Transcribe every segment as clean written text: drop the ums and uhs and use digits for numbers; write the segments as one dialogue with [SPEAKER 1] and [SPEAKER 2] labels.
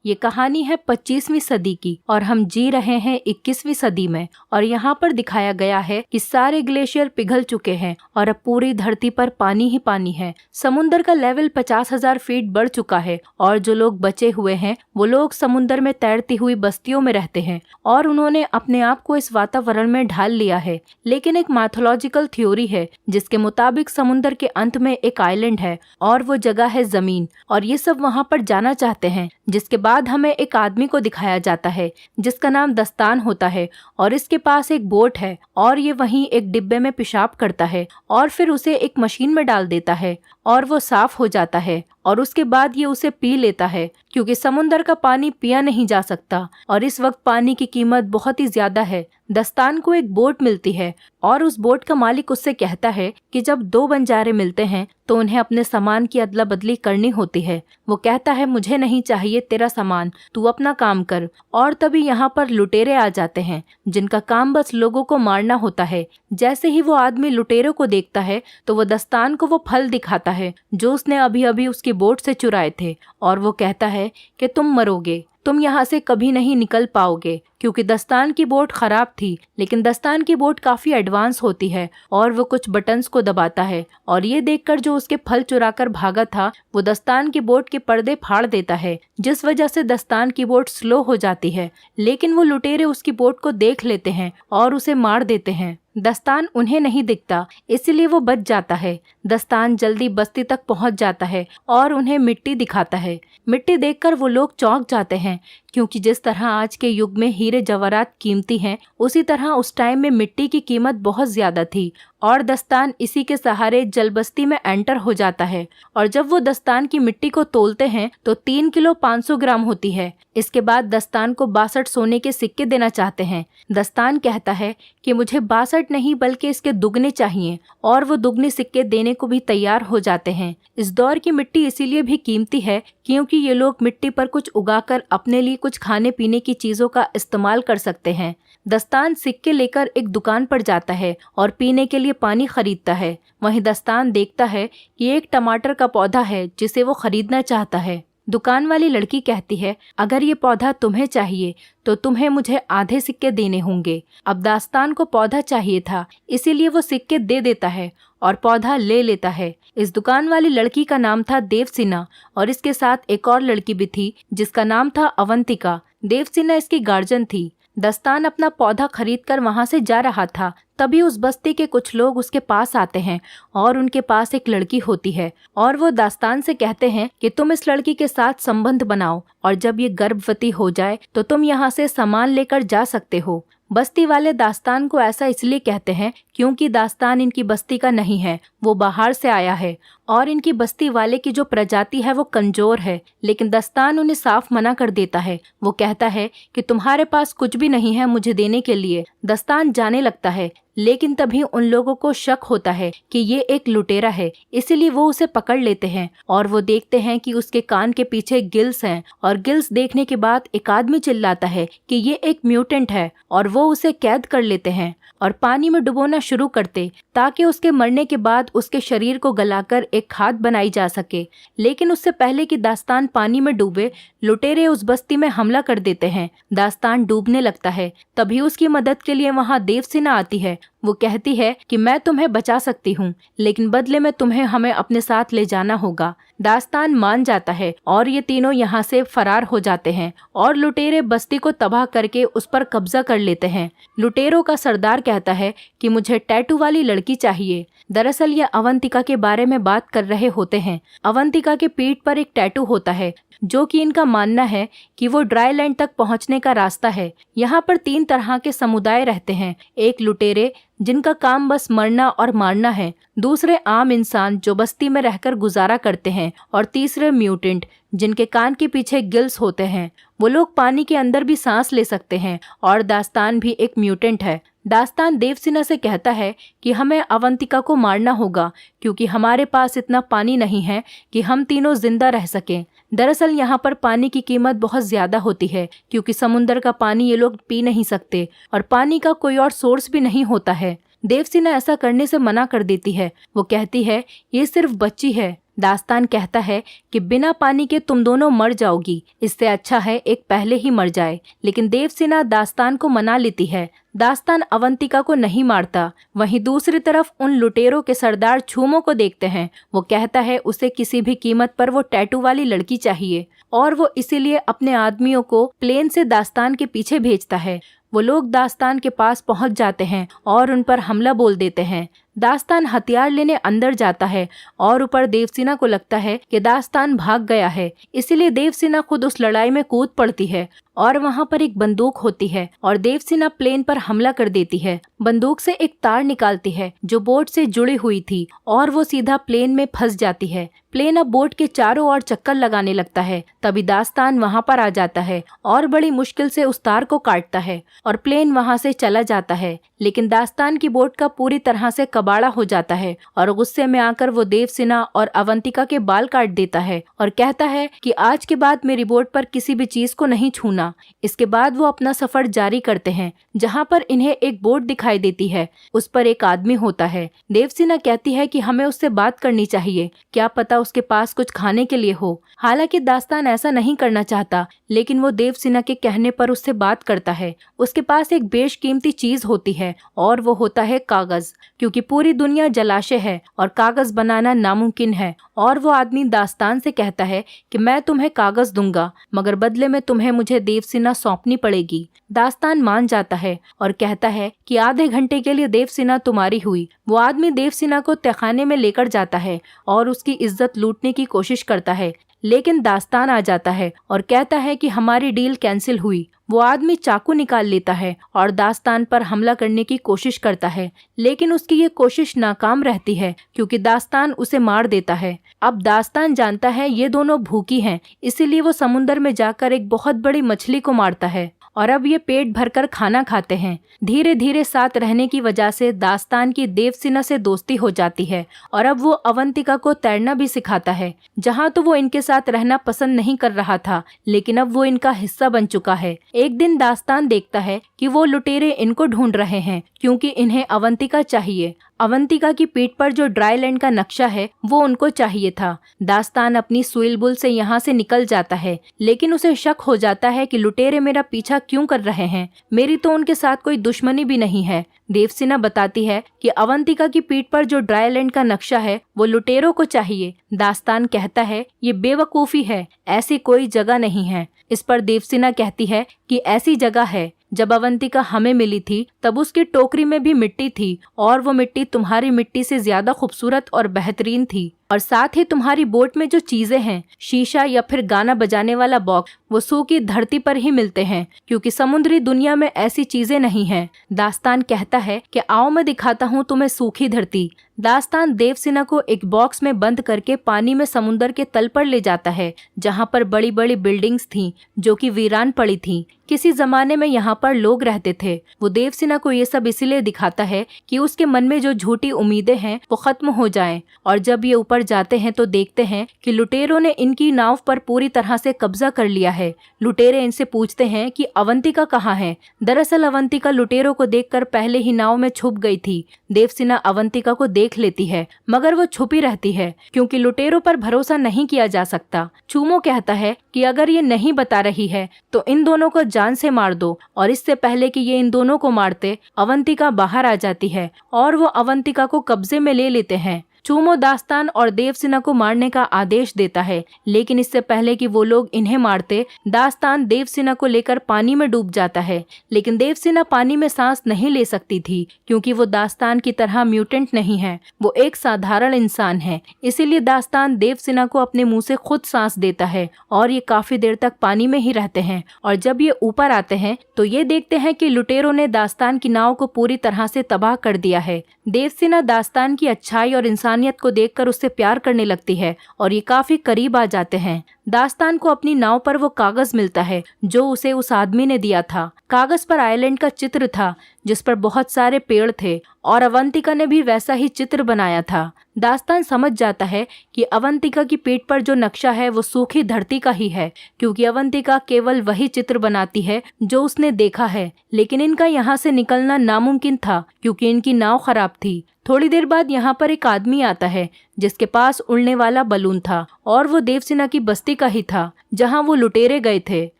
[SPEAKER 1] ये कहानी है 25वीं सदी की और हम जी रहे हैं 21वीं सदी में। और यहाँ पर दिखाया गया है कि सारे ग्लेशियर पिघल चुके हैं और अब पूरी धरती पर पानी ही पानी है। समुद्र का लेवल 50,000 फीट बढ़ चुका है और जो लोग बचे हुए हैं वो लोग समुद्र में तैरती हुई बस्तियों में रहते हैं और उन्होंने अपने आप को इस वातावरण में ढाल लिया है। लेकिन एक मैथोलॉजिकल थ्योरी है जिसके मुताबिक समुद्र के अंत में एक आइलैंड है और वो जगह है जमीन, और ये सब वहाँ पर जाना चाहते हैं। जिसके बाद हमें एक आदमी को दिखाया जाता है जिसका नाम दस्तान होता है और इसके पास एक बोट है और ये वहीं एक डिब्बे में पेशाब करता है और फिर उसे एक मशीन में डाल देता है और वो साफ हो जाता है और उसके बाद ये उसे पी लेता है क्योंकि समुद्र का पानी पिया नहीं जा सकता और इस वक्त पानी की कीमत बहुत ही ज्यादा है। दस्तान को एक बोट मिलती है और उस बोट का मालिक उससे कहता है कि जब दो बंजारे मिलते हैं तो उन्हें अपने सामान की अदला बदली करनी होती है। वो कहता है मुझे नहीं चाहिए तेरा सामान, तू अपना काम कर। और तभी यहाँ पर लुटेरे आ जाते हैं जिनका काम बस लोगों को मारना होता है। जैसे ही वो आदमी लुटेरों को देखता है तो वो दस्तान को वो फल दिखाता है जो उसने अभी अभी उसकी बोट से चुराए थे और वो कहता है कि तुम मरोगे, तुम यहाँ से कभी नहीं निकल पाओगे। क्योंकि दस्तान की बोट खराब थी, लेकिन दस्तान की बोट काफी एडवांस होती है और वो कुछ बटन्स को दबाता है और ये देखकर जो उसके फल चुराकर भागा था वो दस्तान की बोट के पर्दे फाड़ देता है, जिस वजह से दस्तान की बोट स्लो हो जाती है। लेकिन वो लुटेरे उसकी बोट को देख लेते हैं और उसे मार देते हैं। दस्तान उन्हें नहीं दिखता, इसलिए वो बच जाता है। दस्तान जल्दी बस्ती तक पहुंच जाता है और उन्हें मिट्टी दिखाता है। मिट्टी देखकर वो लोग चौंक जाते हैं क्योंकि जिस तरह आज के युग में हीरे जवाहरात कीमती हैं, उसी तरह उस टाइम में मिट्टी की कीमत बहुत ज्यादा थी। और दस्तान इसी के सहारे जलबस्ती में एंटर हो जाता है और जब वो दस्तान की मिट्टी को तोलते हैं तो 3 किलो 500 ग्राम होती है। इसके बाद दस्तान को 62 सोने के सिक्के देना चाहते हैं। दस्तान कहता है कि मुझे 62 नहीं बल्कि इसके दुगने चाहिए और वो दुगने सिक्के देने को भी तैयार हो जाते हैं। इस दौर की मिट्टी इसीलिए भी कीमती है क्योंकि ये लोग मिट्टी पर कुछ उगाकर अपने लिए कुछ खाने पीने की चीजों का इस्तेमाल कर सकते हैं। दस्तान सिक्के लेकर एक दुकान पर जाता है और पीने के लिए पानी खरीदता है। वहीं दस्तान देखता है कि एक टमाटर का पौधा है जिसे वो खरीदना चाहता है। दुकान वाली लड़की कहती है अगर ये पौधा तुम्हें चाहिए तो तुम्हें मुझे आधे सिक्के देने होंगे। अब दस्तान को पौधा चाहिए था, इसीलिए वो सिक्के दे देता है और पौधा ले लेता है। इस दुकान वाली लड़की का नाम था देवसेना और इसके साथ एक और लड़की भी थी जिसका नाम था अवंतिका। देवसेना इसकी गार्जियन थी। दस्तान अपना पौधा खरीदकर वहां से जा रहा था, तभी उस बस्ती के कुछ लोग उसके पास आते हैं और उनके पास एक लड़की होती है और वो दास्तान से कहते हैं कि तुम इस लड़की के साथ संबंध बनाओ और जब ये गर्भवती हो जाए तो तुम यहाँ से सामान लेकर जा सकते हो। बस्ती वाले दास्तान को ऐसा इसलिए कहते हैं क्योंकि दास्तान इनकी बस्ती का नहीं है, वो बाहर से आया है और इनकी बस्ती वाले की जो प्रजाति है वो कमजोर है। लेकिन दास्तान उन्हें साफ मना कर देता है। वो कहता है कि तुम्हारे पास कुछ भी नहीं है मुझे देने के लिए। दास्तान जाने लगता है, लेकिन तभी उन लोगों को शक होता है कि ये एक लुटेरा है, इसीलिए वो उसे पकड़ लेते हैं और वो देखते हैं कि उसके कान के पीछे गिल्स हैं और गिल्स देखने के बाद एक आदमी चिल्लाता है कि ये एक म्यूटेंट है और वो उसे कैद कर लेते हैं और पानी में डुबोना शुरू करते ताकि उसके मरने के बाद उसके शरीर को गलाकर एक खाद बनाई जा सके। लेकिन उससे पहले कि दास्तान पानी में डूबे, लुटेरे उस बस्ती में हमला कर देते हैं। दास्तान डूबने लगता है, तभी उसकी मदद के लिए वहां देवसेना आती है। वो कहती है कि मैं तुम्हें बचा सकती हूँ, लेकिन बदले में तुम्हें हमें अपने साथ ले जाना होगा। दास्तान मान जाता है और ये तीनों यहाँ से फरार हो जाते हैं और लुटेरे बस्ती को तबाह करके उस पर कब्जा कर लेते हैं। लुटेरों का सरदार कहता है कि मुझे टैटू वाली लड़की चाहिए। दरअसल ये अवंतिका के बारे में बात कर रहे होते हैं। अवंतिका के पीठ पर एक टैटू होता है जो कि इनका मानना है कि वो ड्राई लैंड तक पहुंचने का रास्ता है। यहाँ पर 3 तरह के समुदाय रहते हैं। एक लुटेरे जिनका काम बस मरना और मारना है, दूसरे आम इंसान जो बस्ती में रहकर गुजारा करते हैं और तीसरे म्यूटेंट जिनके कान के पीछे गिल्स होते हैं। वो लोग पानी के अंदर भी सांस ले सकते हैं और दास्तान भी एक म्यूटेंट है। दास्तान देवसेना से कहता है कि हमें अवंतिका को मारना होगा क्योंकि हमारे पास इतना पानी नहीं है कि हम तीनों जिंदा रह सकें। दरअसल यहाँ पर पानी की कीमत बहुत ज्यादा होती है क्योंकि समुद्र का पानी ये लोग पी नहीं सकते और पानी का कोई और सोर्स भी नहीं होता है। देवसेना ऐसा करने से मना कर देती है। वो कहती है ये सिर्फ बच्ची है, दास्तान कहता है कि बिना पानी के तुम दोनों मर जाओगी, इससे अच्छा है एक पहले ही मर जाए। लेकिन देवसेना दास्तान को मना लेती है। दास्तान अवंतिका को नहीं मारता। वहीं दूसरी तरफ उन लुटेरों के सरदार छूमो को देखते हैं। वो कहता है उसे किसी भी कीमत पर वो टैटू वाली लड़की चाहिए और वो इसीलिए अपने आदमियों को प्लेन से दास्तान के पीछे भेजता है। वो लोग दास्तान के पास पहुंच जाते हैं और उन पर हमला बोल देते हैं। दास्तान हथियार लेने अंदर जाता है और ऊपर देवसेना को लगता है कि दास्तान भाग गया है, इसीलिए देवसेना खुद उस लड़ाई में कूद पड़ती है और वहां पर एक बंदूक होती है और देवसेना प्लेन पर हमला कर देती है। बंदूक से एक तार निकालती है जो बोट से जुड़ी हुई थी और वो सीधा प्लेन में फंस जाती है। प्लेन अब बोट के चारों ओर चक्कर लगाने लगता है। तभी दास्तान वहां पर आ जाता है और बड़ी मुश्किल से उस तार को काटता है और प्लेन वहां से चला जाता है। लेकिन दास्तान की बोट का पूरी तरह से कबाड़ा हो जाता है और गुस्से में आकर वो देवसेना और अवंतिका के बाल काट देता है और कहता है कि आज के बाद मेरी बोट पर किसी भी चीज को नहीं छूना। इसके बाद वो अपना सफर जारी करते हैं, जहाँ पर इन्हें एक बोट दिखाई देती है। उस पर एक आदमी होता है। देवसेना कहती है कि हमें उससे बात करनी चाहिए, क्या पता उसके पास कुछ खाने के लिए हो। हालांकि दास्तान ऐसा नहीं करना चाहता, लेकिन वो देवसेना के कहने पर उससे बात करता है। उसके पास एक बेशकीमती चीज होती है और वो होता है कागज, क्योंकि पूरी दुनिया जलाशय है और कागज बनाना नामुमकिन है। और वो आदमी दास्तान से कहता है कि मैं तुम्हें कागज दूंगा, मगर बदले में तुम्हें मुझे देवसेना सौंपनी पड़ेगी। दास्तान मान जाता है और कहता है कि आधे घंटे के लिए देवसेना तुम्हारी हुई। वो आदमी देवसेना को तहखाने में लेकर जाता है और उसकी इज्जत लूटने की कोशिश करता है, लेकिन दास्तान आ जाता है और कहता है कि हमारी डील कैंसिल हुई। वो आदमी चाकू निकाल लेता है और दास्तान पर हमला करने की कोशिश करता है, लेकिन उसकी ये कोशिश नाकाम रहती है क्योंकि दास्तान उसे मार देता है। अब दास्तान जानता है ये दोनों भूखी हैं, इसीलिए वो समुंदर में जाकर एक बहुत बड़ी मछली को मारता है और अब ये पेट भरकर खाना खाते हैं। धीरे धीरे साथ रहने की वजह से दास्तान की देवसेना से दोस्ती हो जाती है और अब वो अवंतिका को तैरना भी सिखाता है। जहाँ तो वो इनके साथ रहना पसंद नहीं कर रहा था, लेकिन अब वो इनका हिस्सा बन चुका है। एक दिन दास्तान देखता है कि वो लुटेरे इनको ढूंढ रहे हैं क्योंकि इन्हें अवंतिका चाहिए। अवंतिका की पीठ पर जो ड्राई लैंड का नक्शा है वो उनको चाहिए था। दास्तान अपनी सुइल बुल से यहाँ से निकल जाता है, लेकिन उसे शक हो जाता है कि लुटेरे मेरा पीछा क्यों कर रहे हैं, मेरी तो उनके साथ कोई दुश्मनी भी नहीं है। देवसेना बताती है कि अवंतिका की पीठ पर जो ड्राई लैंड का नक्शा है वो लुटेरों को चाहिए। दास्तान कहता है ये बेवकूफी है, ऐसी कोई जगह नहीं है। इस पर देवसेना कहती है कि ऐसी जगह है। जब अवंतिका हमें मिली थी तब उसकी टोकरी में भी मिट्टी थी और वो मिट्टी तुम्हारी मिट्टी से ज्यादा खूबसूरत और बेहतरीन थी। और साथ ही तुम्हारी बोट में जो चीजें हैं, शीशा या फिर गाना बजाने वाला बॉक्स, वो सूखी धरती पर ही मिलते हैं क्योंकि समुद्री दुनिया में ऐसी चीजें नहीं हैं। दास्तान कहता है कि आओ मैं दिखाता हूँ तुम्हें सूखी धरती। दास्तान देवसेना को एक बॉक्स में बंद करके पानी में समुद्र के तल पर ले जाता है, जहाँ पर बड़ी बड़ी बिल्डिंग्स थीं जो कि वीरान पड़ी थीं। किसी जमाने में यहाँ पर लोग रहते थे। वो देवसेना को ये सब इसलिए दिखाता है कि उसके मन में जो झूठी उम्मीदें हैं वो खत्म हो जाएं। और जब ये ऊपर जाते हैं तो देखते हैं कि लुटेरों ने इनकी नाव पर पूरी तरह से कब्जा कर लिया है। लुटेरे इनसे पूछते हैं कि अवंतिका कहाँ है। दरअसल अवंतिका लुटेरों को देखकर पहले ही नाव में छुप गई थी। देवसेना अवंतिका को देख लेती है, मगर वो छुपी रहती है क्योंकि लुटेरों पर भरोसा नहीं किया जा सकता। छूमो कहता है कि अगर ये नहीं बता रही है तो इन दोनों को जान से मार दो। और इससे पहले कि ये इन दोनों को मारते, अवंतिका बाहर आ जाती है और वो अवंतिका को कब्जे में ले लेते हैं। छूमो दास्तान और देवसेना को मारने का आदेश देता है, लेकिन इससे पहले कि वो लोग इन्हें मारते, दास्तान देवसेना को लेकर पानी में डूब जाता है। लेकिन देवसेना पानी में सांस नहीं ले सकती थी क्योंकि वो दास्तान की तरह म्यूटेंट नहीं है, वो एक साधारण इंसान है। इसीलिए दास्तान देवसेना को अपने मुंह से खुद सांस देता है और ये काफी देर तक पानी में ही रहते हैं। और जब ये ऊपर आते हैं तो ये देखते हैं कि लुटेरों ने दास्तान की नाव को पूरी तरह से तबाह कर दिया है। देवसेना दास्तान की अच्छाई और इंसानियत को देखकर उससे प्यार करने लगती है और ये काफी करीब आ जाते हैं। दास्तान को अपनी नाव पर वो कागज मिलता है जो उसे उस आदमी ने दिया था। कागज पर आइलैंड का चित्र था जिस पर बहुत सारे पेड़ थे और अवंतिका ने भी वैसा ही चित्र बनाया था। दास्तान समझ जाता है कि अवंतिका की पीठ पर जो नक्शा है वो सूखी धरती का ही है, क्योंकि अवंतिका केवल वही चित्र बनाती है जो उसने देखा है। लेकिन इनका यहाँ से निकलना नामुमकिन था क्योंकि इनकी नाव खराब थी। थोड़ी देर बाद यहाँ पर एक आदमी आता है जिसके पास उड़ने वाला बलून था और वो देवसेना की बस्ती का ही था जहाँ वो लुटेरे गए थे,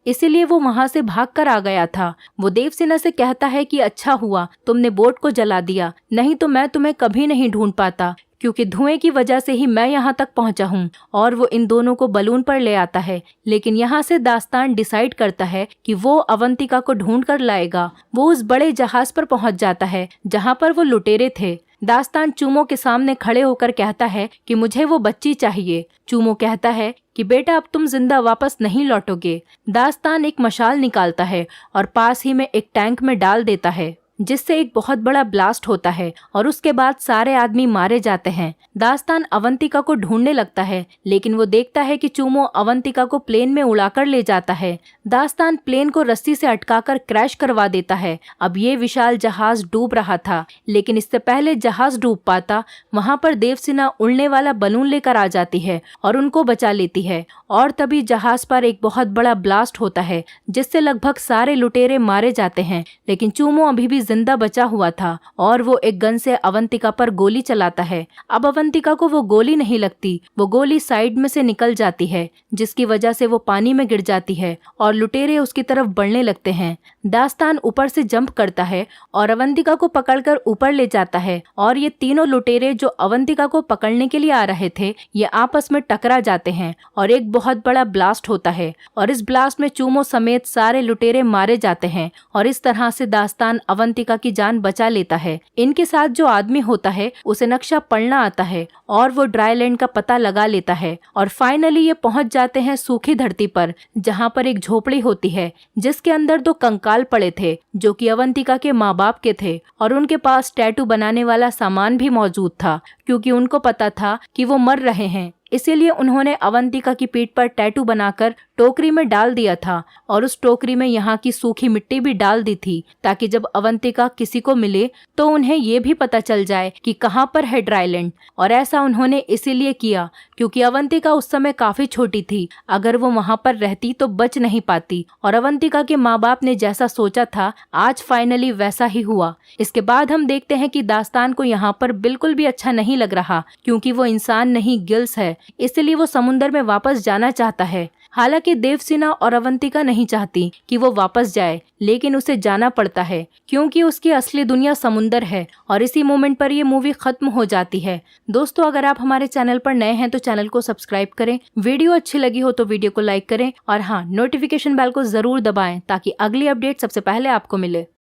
[SPEAKER 1] इसीलिए वो वहां से भागकर आ गया था। वो देवसेना से कहता है कि अच्छा हुआ तुमने बोट को जला दिया, नहीं तो मैं तुम्हें कभी नहीं ढूंढ पाता, क्योंकि धुएं की वजह से ही मैं यहाँ तक पहुँचा हूँ। और वो इन दोनों को बलून पर ले आता है। लेकिन यहाँ से दास्तान डिसाइड करता है कि वो अवंतिका को ढूंढ कर लाएगा। वो उस बड़े जहाज पर पहुँच जाता है जहाँ पर वो लुटेरे थे। दास्तान चूमो के सामने खड़े होकर कहता है कि मुझे वो बच्ची चाहिए। चूमो कहता है कि बेटा अब तुम जिंदा वापस नहीं लौटोगे। दास्तान एक मशाल निकालता है और पास ही में एक टैंक में डाल देता है जिससे एक बहुत बड़ा ब्लास्ट होता है और उसके बाद सारे आदमी मारे जाते हैं। दास्तान अवंतिका को ढूंढने लगता है लेकिन वो देखता है कि चूमो अवंतिका को प्लेन में उड़ाकर ले जाता है। दास्तान प्लेन को रस्सी से अटकाकर क्रैश करवा देता है। अब ये विशाल जहाज डूब रहा था, लेकिन इससे पहले जहाज डूब पाता वहाँ पर देवसेना उड़ने वाला बलून लेकर आ जाती है और उनको बचा लेती है। और तभी जहाज पर एक बहुत बड़ा ब्लास्ट होता है जिससे लगभग सारे लुटेरे मारे जाते हैं। लेकिन चूमो अभी भी जिंदा बचा हुआ था और वो एक गन से अवंतिका पर गोली चलाता है। अब अवंतिका को वो गोली नहीं लगती, वो गोली साइड में से निकल जाती है जिसकी वजह से वो पानी में गिर जाती है और लुटेरे उसकी तरफ बढ़ने लगते हैं। दास्तान ऊपर से जंप करता है और अवंतिका को पकड़कर ऊपर ले जाता है और ये तीनों लुटेरे जो अवंतिका को पकड़ने के लिए आ रहे थे ये आपस में टकरा जाते हैं और एक बहुत बड़ा ब्लास्ट होता है और इस ब्लास्ट में चूमो समेत सारे लुटेरे मारे जाते हैं और इस तरह से दास्तान अवंतिका की जान बचा लेता है। इनके साथ जो आदमी होता है उसे नक्शा पढ़ना आता है और वो ड्राईलैंड का पता लगा लेता है और फाइनली ये पहुंच जाते हैं सूखी धरती पर जहाँ पर एक झोपड़ी होती है जिसके अंदर दो कंकाल पड़े थे जो कि अवंतिका के माँ बाप के थे और उनके पास टैटू बनाने वाला सामान भी मौजूद था, क्योंकि उनको पता था कि वो मर रहे हैं। इसीलिए उन्होंने अवंतिका की पीठ पर टैटू बनाकर टोकरी में डाल दिया था और उस टोकरी में यहाँ की सूखी मिट्टी भी डाल दी थी ताकि जब अवंतिका किसी को मिले तो उन्हें ये भी पता चल जाए कि कहाँ पर है ड्राईलैंड। और ऐसा उन्होंने इसीलिए किया क्योंकि अवंतिका उस समय काफी छोटी थी, अगर वो वहाँ पर रहती तो बच नहीं पाती। और अवंतिका के माँ बाप ने जैसा सोचा था आज फाइनली वैसा ही हुआ। इसके बाद हम देखते हैं कि दास्तान को यहाँ पर बिल्कुल भी अच्छा नहीं लग रहा, क्योंकि वो इंसान नहीं गिल्स है, इसलिए वो समुंदर में वापस जाना चाहता है। हालांकि देवसेना और अवंतिका नहीं चाहती कि वो वापस जाए, लेकिन उसे जाना पड़ता है क्योंकि उसकी असली दुनिया समुंदर है। और इसी मोमेंट पर ये मूवी खत्म हो जाती है। दोस्तों, अगर आप हमारे चैनल पर नए हैं तो चैनल को सब्सक्राइब करें, वीडियो अच्छी लगी हो तो वीडियो को लाइक करें और हाँ, नोटिफिकेशन बेल को जरूर दबाएं ताकि अगली अपडेट सबसे पहले आपको मिले।